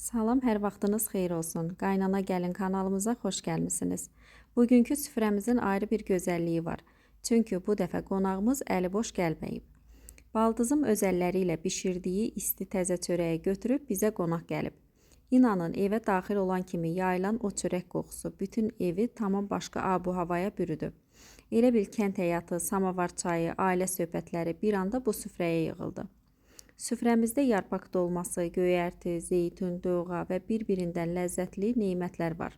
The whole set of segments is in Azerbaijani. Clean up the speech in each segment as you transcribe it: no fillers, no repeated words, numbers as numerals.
Salam, hər vaxtınız xeyir olsun. Qaynana Gəlin kanalımıza xoş gəlmisiniz. Bugünkü süfrəmizin ayrı bir gözəlliyi var. Çünki bu dəfə qonağımız əliboş gəlməyib. Baldızım öz əlləri ilə bişirdiyi isti təzə çörəyi götürüb bizə qonaq gəlib. İnanın, evə daxil olan kimi yayılan o çörək qoxusu bütün evi tamam başqa abu-havaya bürüdü. Elə bil kənd həyatı, samavar çayı, ailə söhbətləri bir anda bu süfrəyə yığıldı. Süfrəmizdə yarpaq dolması, göyərti, zeytun, doğğa və bir-birindən ləzzətli nemətlər var.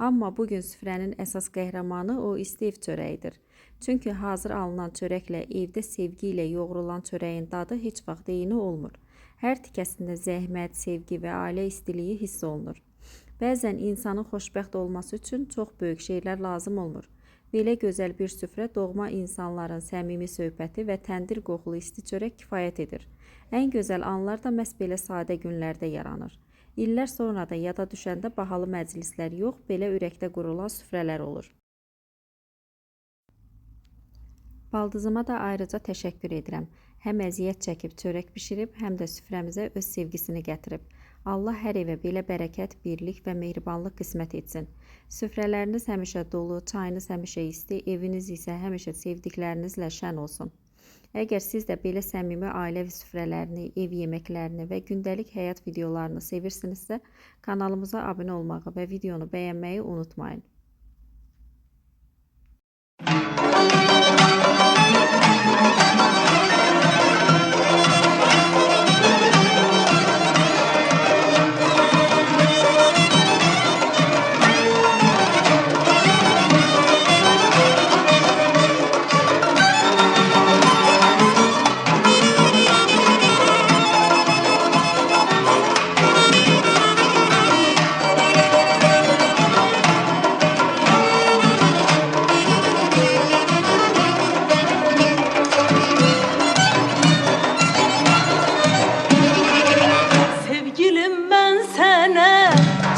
Amma bugün süfrənin əsas qəhrəmanı o isti ev çörəyidir. Çünki hazır alınan çörəklə evdə sevgi ilə yoğrulan çörəyin dadı heç vaxt eyni olmur. Hər tikəsində zəhmət, sevgi və ailə istiliyi hiss olunur. Bəzən insanın xoşbəxt olması üçün çox böyük şeylər lazım olmur. Belə gözəl bir süfrə doğma insanların səmimi söhbəti və təndir qoxulu isti çörək kifayət edir. Ən gözəl anlar da məhz belə sadə günlərdə yaranır. İllər sonra da yada düşəndə bahalı məclislər yox, belə ürəkdə qurulan süfrələr olur. Baldızıma da ayrıca təşəkkür edirəm. Həm əziyyət çəkib çörək bişirib, həm də süfrəmizə öz sevgisini gətirib. Allah hər evə belə bərəkət, birlik və mehribanlıq qismət etsin. Süfrələriniz həmişə dolu, çayınız həmişə isti, eviniz isə həmişə sevdiklərinizlə şən olsun. Əgər siz də belə səmimi ailəvi süfrələrini, ev yeməklərini və gündəlik həyat videolarını sevirsinizsə, kanalımıza abunə olmağı və videonu bəyənməyi unutmayın.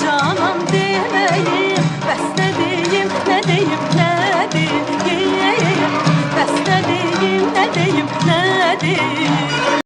Canım demeyim, bəs ne deyim,